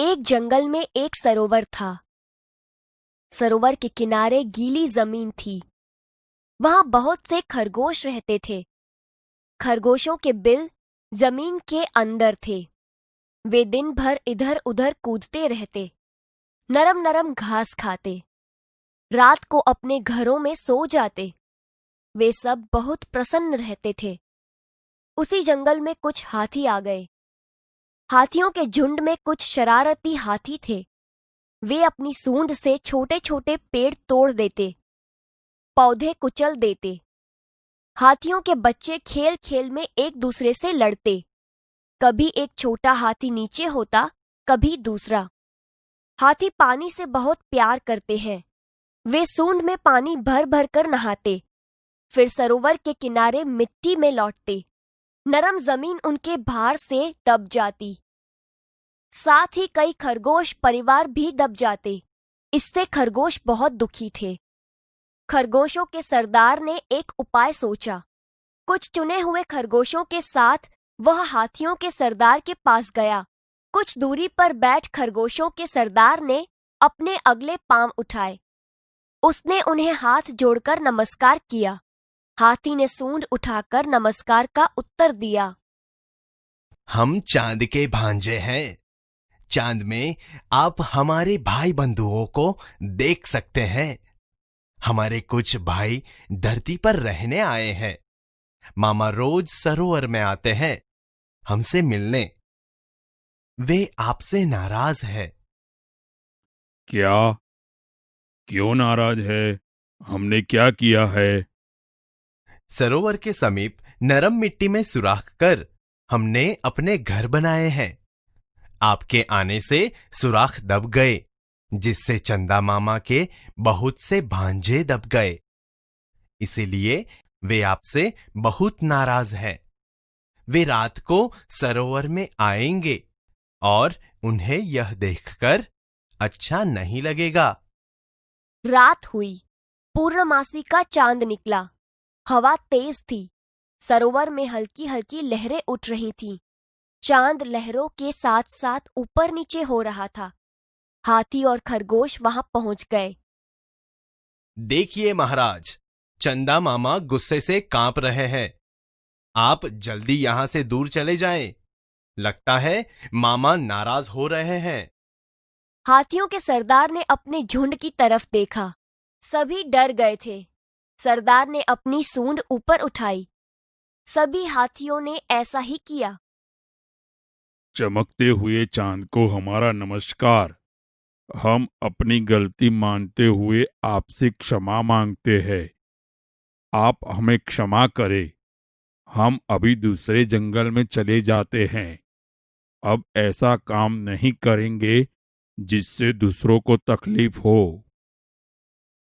एक जंगल में एक सरोवर था। सरोवर के किनारे गीली जमीन थी। वहां बहुत से खरगोश रहते थे। खरगोशों के बिल जमीन के अंदर थे। वे दिन भर इधर उधर कूदते रहते, नरम नरम घास खाते, रात को अपने घरों में सो जाते। वे सब बहुत प्रसन्न रहते थे। उसी जंगल में कुछ हाथी आ गए। हाथियों के झुंड में कुछ शरारती हाथी थे। वे अपनी सूंड से छोटे छोटे पेड़ तोड़ देते, पौधे कुचल देते। हाथियों के बच्चे खेल खेल में एक दूसरे से लड़ते। कभी एक छोटा हाथी नीचे होता, कभी दूसरा। हाथी पानी से बहुत प्यार करते हैं। वे सूंड में पानी भर भर कर नहाते, फिर सरोवर के किनारे मिट्टी में लौटते। नरम जमीन उनके भार से दब जाती। साथ ही कई खरगोश परिवार भी दब जाते। इससे खरगोश बहुत दुखी थे। खरगोशों के सरदार ने एक उपाय सोचा। कुछ चुने हुए खरगोशों के साथ वह हाथियों के सरदार के पास गया। कुछ दूरी पर बैठ खरगोशों के सरदार ने अपने अगले पांव उठाए। उसने उन्हें हाथ जोड़कर नमस्कार किया। हाथी ने सूंड उठाकर नमस्कार का उत्तर दिया। हम चांद के भांजे हैं। चांद में आप हमारे भाई बंधुओं को देख सकते हैं। हमारे कुछ भाई धरती पर रहने आए हैं। मामा रोज सरोवर में आते हैं हमसे मिलने। वे आपसे नाराज है। क्या? क्यों नाराज है? हमने क्या किया है? सरोवर के समीप नरम मिट्टी में सुराख कर हमने अपने घर बनाए हैं। आपके आने से सुराख दब गए, जिससे चंदा मामा के बहुत से भांजे दब गए। इसीलिए वे आपसे बहुत नाराज हैं। वे रात को सरोवर में आएंगे और उन्हें यह देखकर अच्छा नहीं लगेगा। रात हुई। पूर्णमासी का चांद निकला। हवा तेज थी। सरोवर में हल्की हल्की लहरें उठ रही थीं। चांद लहरों के साथ साथ ऊपर नीचे हो रहा था। हाथी और खरगोश वहां पहुंच गए। देखिए महाराज, चंदा मामा गुस्से से कांप रहे हैं। आप जल्दी यहां से दूर चले जाएं। लगता है मामा नाराज हो रहे हैं। हाथियों के सरदार ने अपने झुंड की तरफ देखा। सभी डर गए थे। सरदार ने अपनी सूंड ऊपर उठाई। सभी हाथियों ने ऐसा ही किया। चमकते हुए चांद को हमारा नमस्कार। हम अपनी गलती मानते हुए आपसे क्षमा मांगते हैं। आप हमें क्षमा करें। हम अभी दूसरे जंगल में चले जाते हैं। अब ऐसा काम नहीं करेंगे जिससे दूसरों को तकलीफ हो।